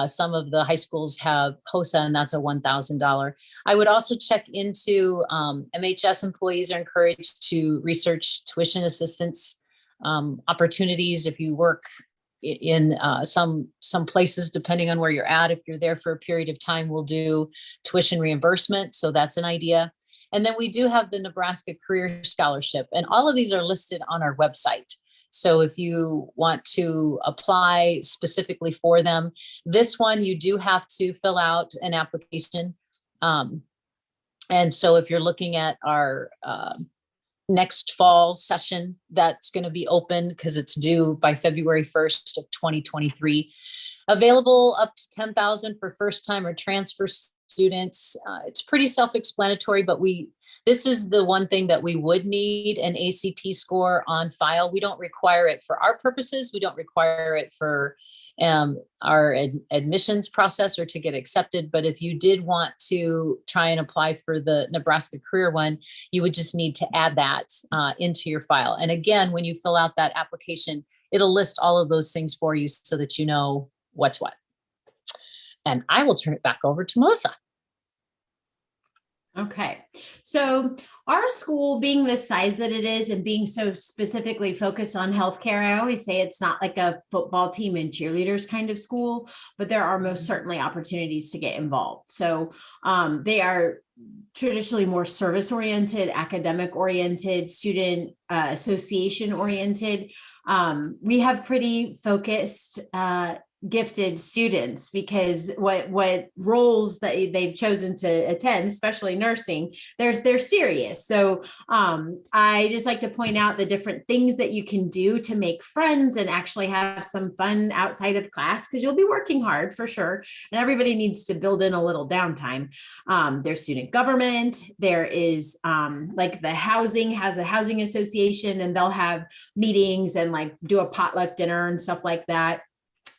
Some of the high schools have HOSA, and that's a $1,000. I would also check into MHS employees are encouraged to research tuition assistance opportunities. If you work in some places, depending on where you're at, if you're there for a period of time, we'll do tuition reimbursement. So that's an idea. And then we do have the Nebraska Career Scholarship, and all of these are listed on our website. So if you want to apply specifically for them, this one, you do have to fill out an application. And so if you're looking at our next fall session, that's going to be open because it's due by February 1st of 2023. Available up to $10,000 for first time or transfer students. It's pretty self-explanatory, but this is the one thing that we would need an ACT score on file. We don't require it for our purposes. We don't require it for our admissions process or to get accepted. But if you did want to try and apply for the Nebraska career one, you would just need to add that into your file. And again, when you fill out that application, it'll list all of those things for you so that you know what's what. And I will turn it back over to Melissa. Okay. So our school, being the size that it is and being so specifically focused on healthcare, I always say it's not like a football team and cheerleaders kind of school, but there are most certainly opportunities to get involved. So they are traditionally more service oriented, academic oriented, student association oriented. We have pretty focused gifted students because what roles that they've chosen to attend, especially nursing, they're serious. So I just like to point out the different things that you can do to make friends and actually have some fun outside of class, because you'll be working hard for sure. And everybody needs to build in a little downtime. There's student government. There is like the housing has a housing association, and they'll have meetings and like do a potluck dinner and stuff like that.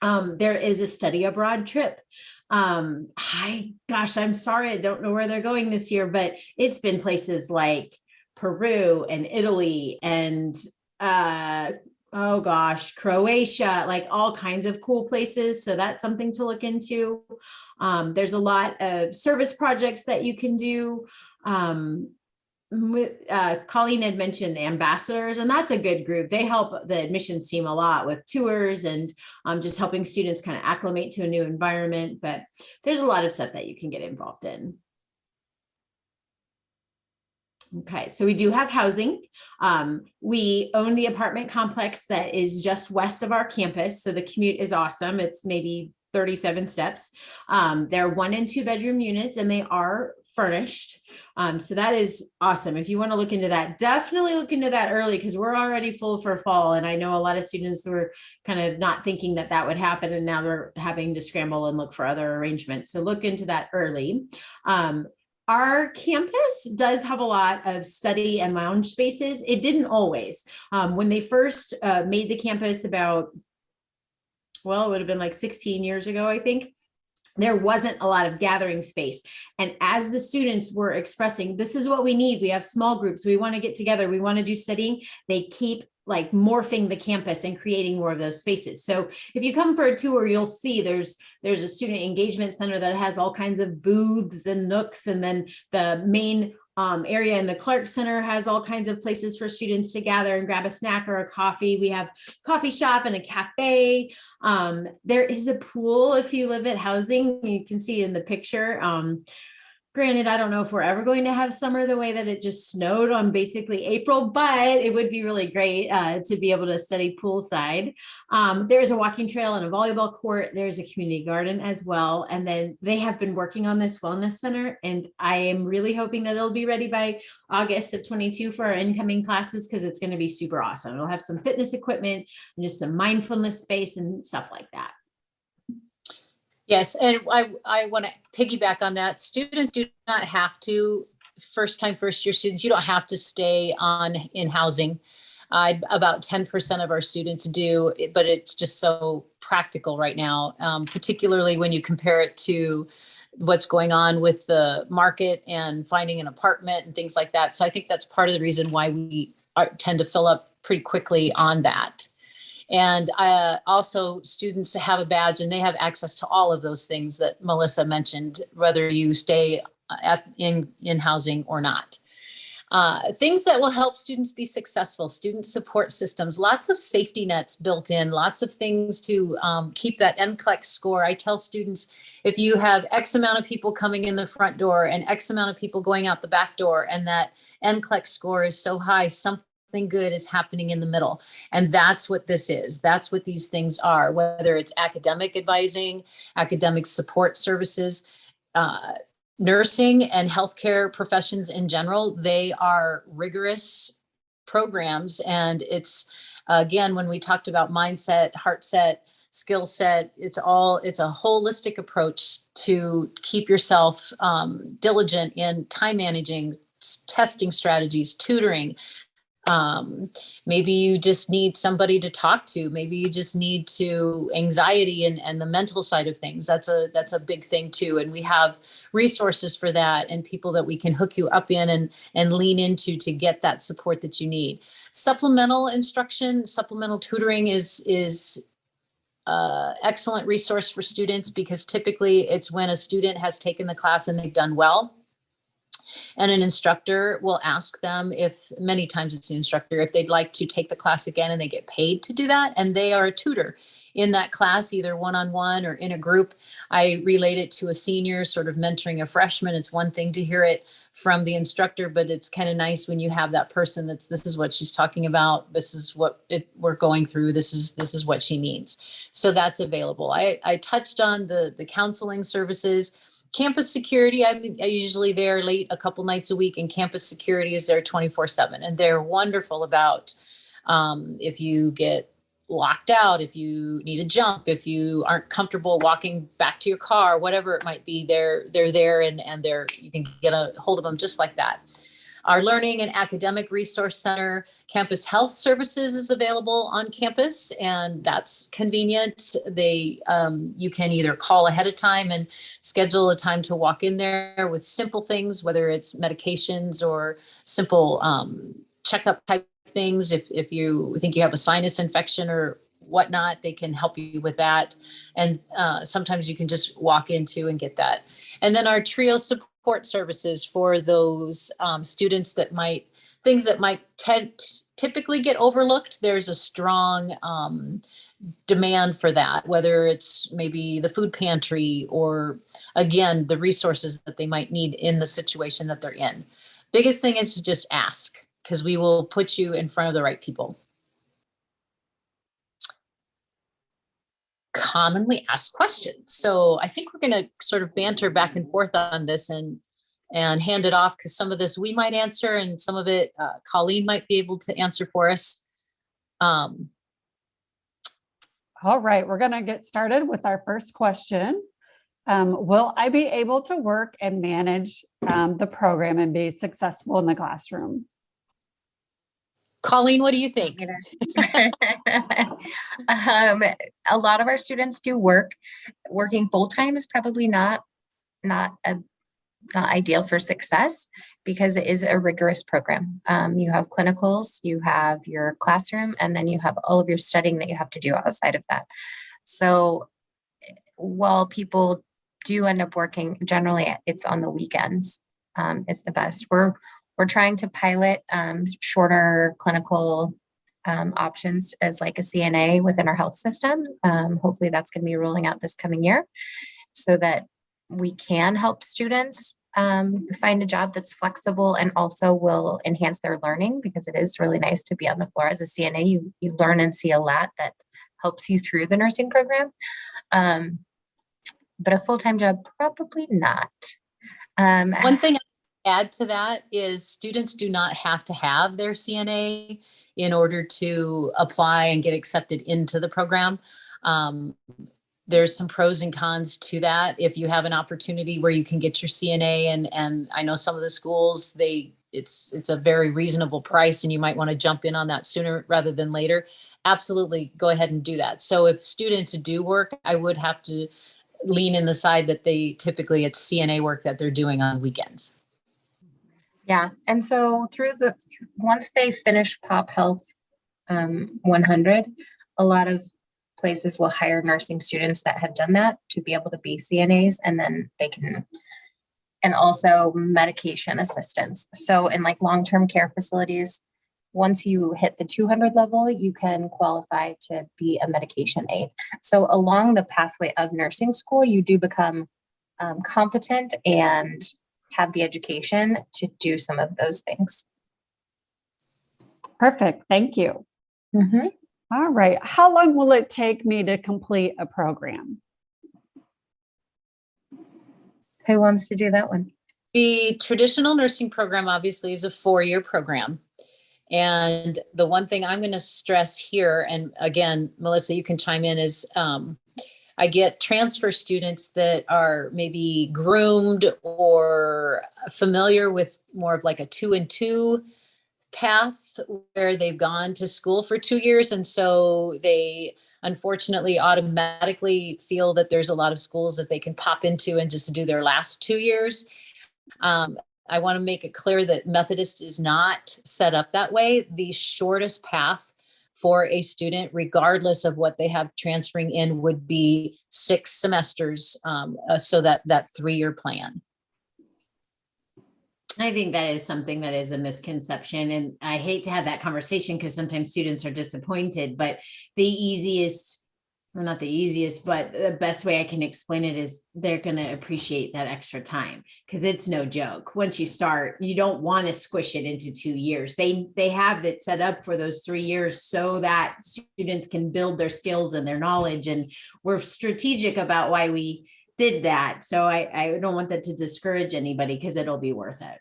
There is a study abroad trip. I'm sorry, I don't know where they're going this year, but it's been places like Peru and Italy and, Croatia, like all kinds of cool places. So that's something to look into. There's a lot of service projects that you can do. Colleen had mentioned ambassadors, and that's a good group. They help the admissions team a lot with tours and just helping students kind of acclimate to a new environment. But there's a lot of stuff that you can get involved in. Okay, so we do have housing. We own the apartment complex that is just west of our campus. So the commute is awesome. It's maybe 37 steps. They're 1 and 2 bedroom units, and they are furnished. So that is awesome. If you want to look into that, definitely look into that early, because we're already full for fall. And I know a lot of students were kind of not thinking that that would happen, and now they're having to scramble and look for other arrangements. So look into that early. Our campus does have a lot of study and lounge spaces. It didn't always. When they first made the campus about, well, it would have been like 16 years ago, I think, there wasn't a lot of gathering space. And as the students were expressing, this is what we need. We have small groups. We want to get together. We want to do studying. They keep like morphing the campus and creating more of those spaces. So if you come for a tour, you'll see there's a student engagement center that has all kinds of booths and nooks. And then the main area in the Clark Center has all kinds of places for students to gather and grab a snack or a coffee. We have coffee shop and a cafe. There is a pool if you live at housing. You can see in the picture. Granted, I don't know if we're ever going to have summer the way that it just snowed on basically April, but it would be really great to be able to study poolside. There's a walking trail and a volleyball court. There's a community garden as well. And then they have been working on this wellness center, and I am really hoping that it'll be ready by August of 22 for our incoming classes, because it's going to be super awesome. It'll have some fitness equipment and just some mindfulness space and stuff like that. Yes, and I want to piggyback on that. Students do not have to, first year students, you don't have to stay in housing. About 10% of our students do, but it's just so practical right now, particularly when you compare it to what's going on with the market and finding an apartment and things like that. So I think that's part of the reason why we tend to fill up pretty quickly on that. And also students have a badge and they have access to all of those things that Melissa mentioned, whether you stay in housing or not. Things that will help students be successful, student support systems, lots of safety nets built in, lots of things to keep that NCLEX score. I tell students, if you have X amount of people coming in the front door and X amount of people going out the back door, and that NCLEX score is so high, something good is happening in the middle. And that's what this is. That's what these things are, whether it's academic advising, academic support services, nursing and healthcare professions in general. They are rigorous programs. And it's, again, when we talked about mindset, heart set, skill set, it's a holistic approach to keep yourself diligent in time managing, testing strategies, tutoring. Maybe you just need somebody to talk to. Maybe you just need anxiety and the mental side of things. That's a big thing too. And we have resources for that and people that we can hook you up in and lean into to get that support that you need. Supplemental instruction, supplemental tutoring is excellent resource for students, because typically it's when a student has taken the class and they've done well. And an instructor will ask them, many times it's the instructor, if they'd like to take the class again, and they get paid to do that. And they are a tutor in that class, either one-on-one or in a group. I relate it to a senior sort of mentoring a freshman. It's one thing to hear it from the instructor, but it's kind of nice when you have that person this is what she's talking about. This is what we're going through. This is what she needs. So that's available. I touched on the counseling services. Campus security, I'm usually there late a couple nights a week, and campus security is there 24/7. And they're wonderful about if you get locked out, if you need a jump, if you aren't comfortable walking back to your car, whatever it might be, they're there and you can get a hold of them just like that. Our Learning and Academic Resource Center, Campus Health Services is available on campus, and that's convenient. You can either call ahead of time and schedule a time to walk in there with simple things, whether it's medications or simple checkup type things. If you think you have a sinus infection or whatnot, they can help you with that. And sometimes you can just walk into and get that. And then our TRIO support support services for those students that things that might typically get overlooked. There's a strong demand for that, whether it's maybe the food pantry or, again, the resources that they might need in the situation that they're in. Biggest thing is to just ask, because we will put you in front of the right people. Commonly asked questions. So I think we're going to sort of banter back and forth on this and hand it off, because some of this we might answer and some of it Colleen might be able to answer for us. All right, we're going to get started with our first question. Will I be able to work and manage the program and be successful in the classroom? Colleen, what do you think? A lot of our students do work. Working full-time is probably not ideal for success, because it is a rigorous program. You have clinicals, you have your classroom, and then you have all of your studying that you have to do outside of that. So while people do end up working, generally it's on the weekends is the best. We're trying to pilot shorter clinical options as like a CNA within our health system. Hopefully that's going to be rolling out this coming year, so that we can help students find a job that's flexible and also will enhance their learning, because it is really nice to be on the floor as a CNA. You learn and see a lot that helps you through the nursing program. But a full-time job, probably not. One thing I'd add to that is students do not have to have their CNA in order to apply and get accepted into the program. There's some pros and cons to that. If you have an opportunity where you can get your CNA, and I know some of the schools, it's a very reasonable price, and you might want to jump in on that sooner rather than later. Absolutely, go ahead and do that. So if students do work, I would have to lean in the side that typically it's CNA work that they're doing on weekends. Yeah, and so once they finish Pop Health 100, a lot of places will hire nursing students that have done that to be able to be CNAs, and then they can, and also medication assistants. So in like long-term care facilities, once you hit the 200 level, you can qualify to be a medication aid. So along the pathway of nursing school, you do become competent and have the education to do some of those things. Perfect. Thank you. Mm-hmm. All right. How long will it take me to complete a program? Who wants to do that one? The traditional nursing program obviously is a 4-year program. And the one thing I'm going to stress here, and again, Melissa, you can chime in, is I get transfer students that are maybe groomed or familiar with more of like a 2-and-2 path, where they've gone to school for 2 years. And so they unfortunately automatically feel that there's a lot of schools that they can pop into and just do their last 2 years. I want to make it clear that Methodist is not set up that way. The shortest path for a student, regardless of what they have transferring in, would be 6 semesters. So that 3-year plan. I think that is something that is a misconception, and I hate to have that conversation because sometimes students are disappointed, but the easiest, or not the easiest, but the best way I can explain it is they're going to appreciate that extra time, because it's no joke. Once you start, you don't want to squish it into 2 years. They have it set up for those 3 years so that students can build their skills and their knowledge, and we're strategic about why we did that. So I don't want that to discourage anybody, because it'll be worth it.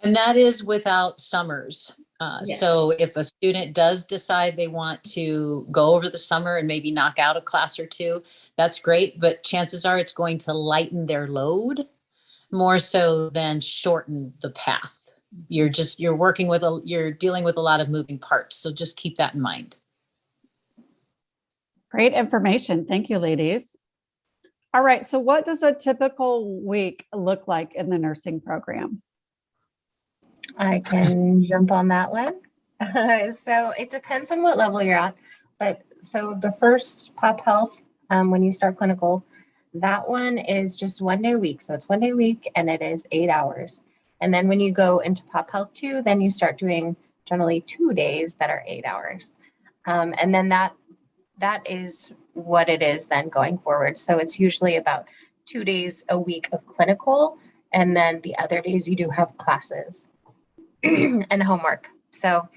And that is without summers. Yes. So if a student does decide they want to go over the summer and maybe knock out a class or 2, that's great. But chances are it's going to lighten their load more so than shorten the path. You're dealing with a lot of moving parts. So just keep that in mind. Great information. Thank you, ladies. All right. So what does a typical week look like in the nursing program? I can jump on that one. So it depends on what level you're at. But so the first Pop Health, when you start clinical, That one is just 1 day a week. So it's 1 day a week and it is 8 hours. And then when you go into Pop Health 2, then you start doing generally 2 days that are 8 hours. And then that is what it is then going forward. So it's usually about 2 days a week of clinical. And then the other days you do have classes and homework. So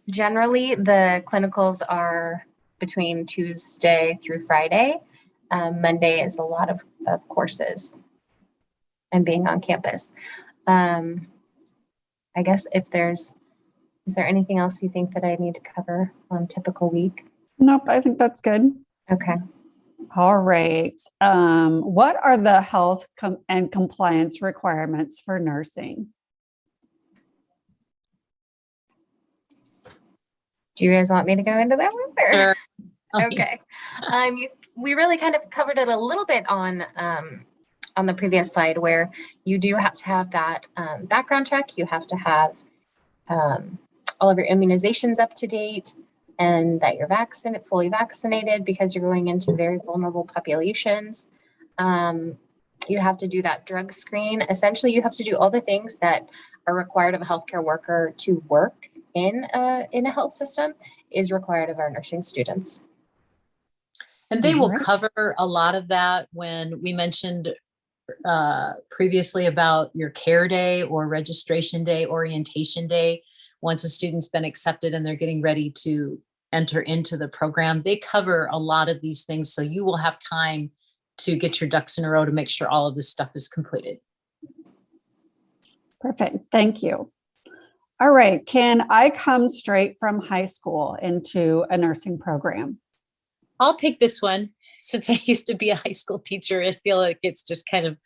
generally the clinicals are between Tuesday through Friday. Monday is a lot of courses and being on campus. I guess is there anything else you think that I need to cover on typical week? Nope, I think that's good. Okay. All right. What are the health and compliance requirements for nursing? Do you guys want me to go into that one? Or? Sure. Okay. We really kind of covered it a little bit on the previous slide, where you do have to have that background check. You have to have all of your immunizations up to date, and that you're fully vaccinated, because you're going into very vulnerable populations. You have to do that drug screen. Essentially, you have to do all the things that are required of a healthcare worker to work in a health system is required of our nursing students. And they will cover a lot of that when we mentioned previously about your care day or registration day, orientation day. Once a student's been accepted and they're getting ready to enter into the program, they cover a lot of these things. So you will have time to get your ducks in a row to make sure all of this stuff is completed. Perfect. Thank you. All right. Can I come straight from high school into a nursing program? I'll take this one. Since I used to be a high school teacher, I feel like it's just kind of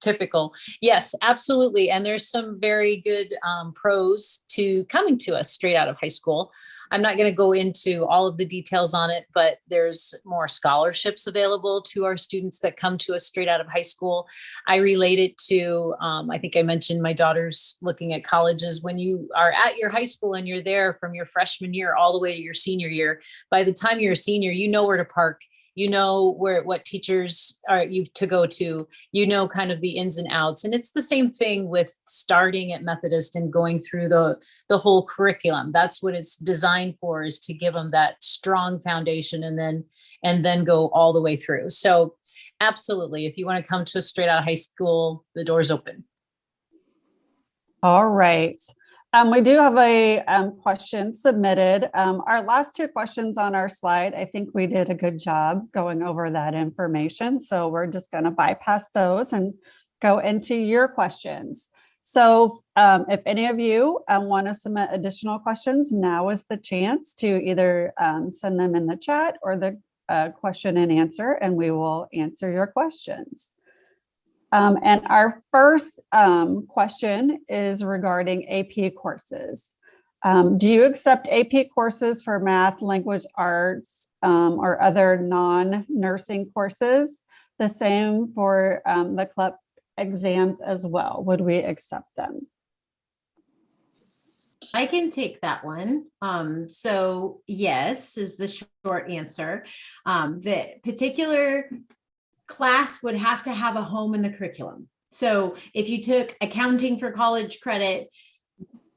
typical. Yes, absolutely. And there's some very good pros to coming to us straight out of high school. I'm not going to go into all of the details on it, but there's more scholarships available to our students that come to us straight out of high school. I relate it to, I think I mentioned my daughter's looking at colleges. When you are at your high school and you're there from your freshman year all the way to your senior year, by the time you're a senior, you know where to park. You know what teachers are you to go to, you know, kind of the ins and outs. And it's the same thing with starting at Methodist and going through the whole curriculum. That's what it's designed for, is to give them that strong foundation and then go all the way through. So absolutely, if you want to come to us straight out of high school, the door's open. All right. We do have a question submitted. Our last two questions on our slide, I think we did a good job going over that information. So we're just going to bypass those and go into your questions. So if any of you want to submit additional questions, now is the chance to either send them in the chat or the question and answer, and we will answer your questions. And our first question is regarding AP courses. Do you accept AP courses for math, language arts, or other non-nursing courses? The same for the CLEP exams as well. Would we accept them? I can take that one. So yes is the short answer. The particular class would have to have a home in the curriculum. So if you took accounting for college credit,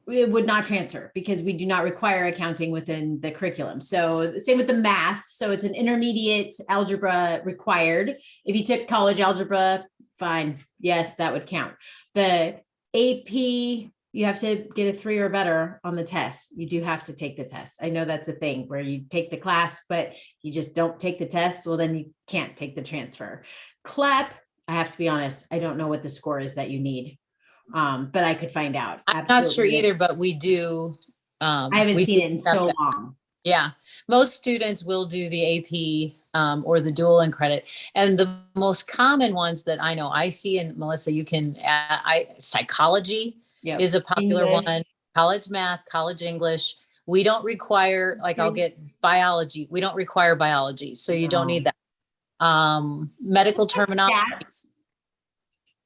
it would not transfer because we do not require accounting within the curriculum. So same with the math. So it's an intermediate algebra required. If you took college algebra, fine. Yes, that would count. The AP, you have to get a 3 or better on the test. You do have to take the test. I know that's a thing where you take the class, but you just don't take the test. Well, then you can't take the transfer. CLEP, I have to be honest, I don't know what the score is that you need, but I could find out. I'm not sure either, but we do. I haven't seen it in so long. Yeah, most students will do the AP or the dual and credit. And the most common ones that I know I see, and Melissa, you can, psychology. Yep. Is a popular English one. College math, college English. We don't require, like I'll get biology. We don't require biology. So you don't need that. Medical terminology.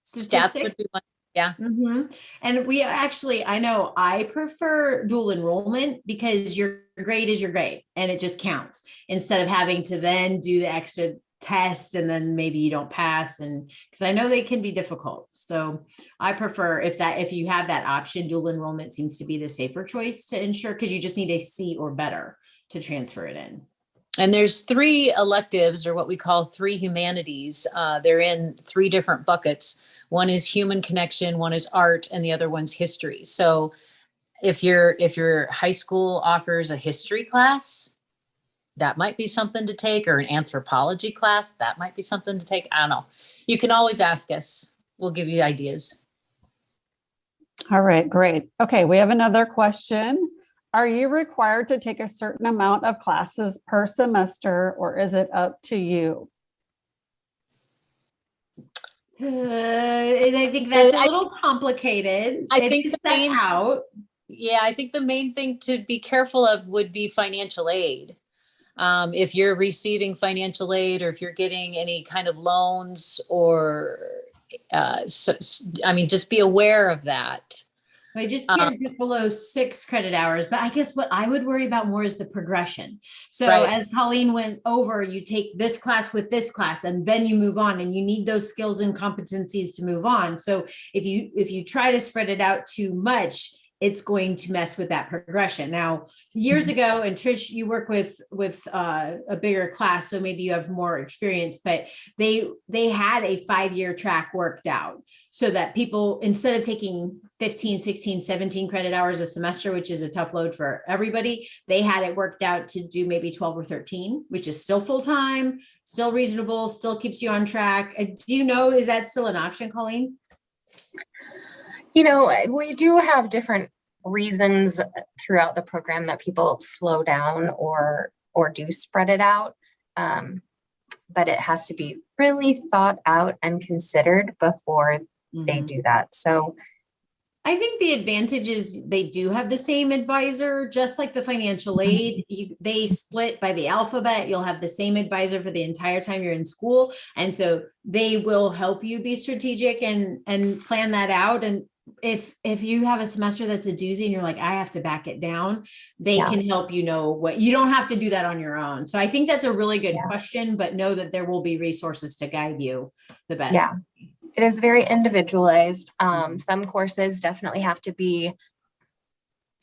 Stats would be one. Yeah. Mm-hmm. And we actually, I know I prefer dual enrollment because your grade is your grade and it just counts instead of having to then do the extra test and then maybe you don't pass, and because I know they can be difficult. So I prefer if you have that option, dual enrollment seems to be the safer choice to ensure, because you just need a C or better to transfer it in. And there's 3 electives, or what we call 3 humanities. They're in 3 different buckets. One is human connection, one is art, and the other one's history. So if your high school offers a history class, that might be something to take, or an anthropology class, that might be something to take. I don't know. You can always ask us. We'll give you ideas. All right, great. Okay, we have another question. Are you required to take a certain amount of classes per semester, or is it up to you? I think that's a little complicated. I think It's set out. Yeah, I think the main thing to be careful of would be financial aid. If you're receiving financial aid, or if you're getting any kind of loans, or just be aware of that. I just can't dip below 6 credit hours. But I guess what I would worry about more is the progression. So Right. as Colleen went over, you take this class with this class, and then you move on, and you need those skills and competencies to move on. So if you try to spread it out too much, it's going to mess with that progression. Now, years ago, and Trish, you work with a bigger class, so maybe you have more experience, but they had a 5-year track worked out, so that people, instead of taking 15, 16, 17 credit hours a semester, which is a tough load for everybody, they had it worked out to do maybe 12 or 13, which is still full-time, still reasonable, still keeps you on track. Do you know, is that still an option, Colleen? We do have different reasons throughout the program that people slow down or do spread it out. But it has to be really thought out and considered before they do that. So I think the advantage is they do have the same advisor, just like the financial aid. They split by the alphabet. You'll have the same advisor for the entire time you're in school. And so they will help you be strategic and plan that out. And if you have a semester that's a doozy and you're like, I have to back it down, they can help you know what, you don't have to do that on your own. So I think that's a really good question, but know that there will be resources to guide you the best. Yeah. It is very individualized. Some courses definitely have to be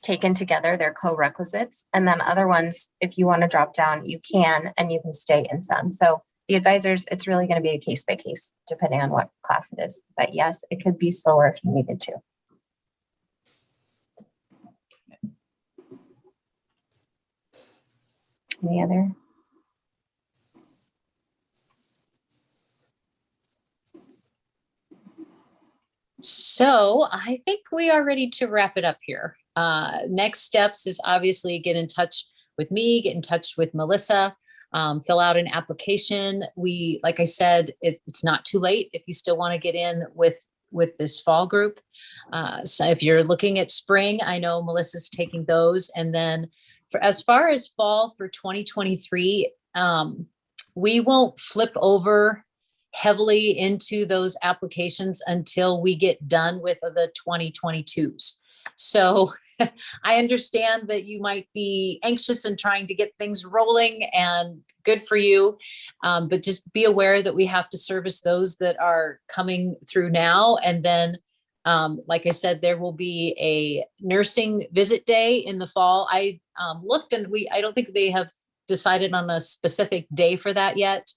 taken together. They're co-requisites. And then other ones, if you want to drop down, you can, and you can stay in some. So the advisors, it's really going to be a case by case, depending on what class it is. But yes, it could be slower if you needed to. Any other? So I think we are ready to wrap it up here. Next steps is obviously get in touch with me, get in touch with Melissa, fill out an application. Like I said, it's not too late if you still want to get in with this fall group. So if you're looking at spring, I know Melissa's taking those. And then as far as fall for 2023, we won't flip over heavily into those applications until we get done with the 2022s. So I understand that you might be anxious and trying to get things rolling, and good for you. But just be aware that we have to service those that are coming through now. And then, like I said, there will be a nursing visit day in the fall. I looked, and I don't think they have decided on a specific day for that yet.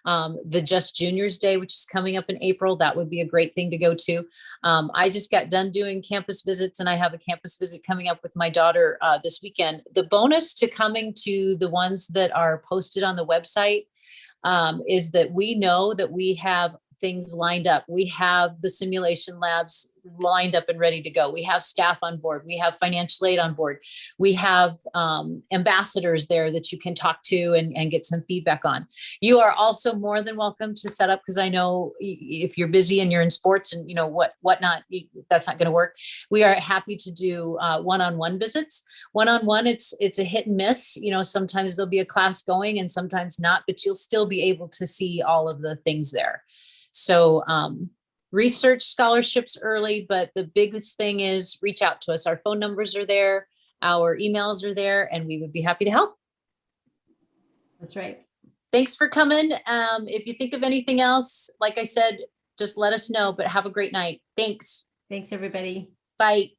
The Just Juniors Day, which is coming up in April, that would be a great thing to go to. I just got done doing campus visits, and I have a campus visit coming up with my daughter this weekend. The bonus to coming to the ones that are posted on the website is that we know that we have things lined up. We have the simulation labs lined up and ready to go. We have staff on board. We have financial aid on board. We have ambassadors there that you can talk to and get some feedback on. You are also more than welcome to set up, because I know if you're busy and you're in sports and whatnot, that's not going to work. We are happy to do one-on-one visits. One-on-one, it's a hit and miss. Sometimes there'll be a class going and sometimes not, but you'll still be able to see all of the things there. So research scholarships early, but the biggest thing is reach out to us. Our phone numbers are there, our emails are there, and we would be happy to help. That's right. thanks for coming. If you think of anything else, like I said, just let us know, but have a great night. Thanks. Thanks, everybody. Bye.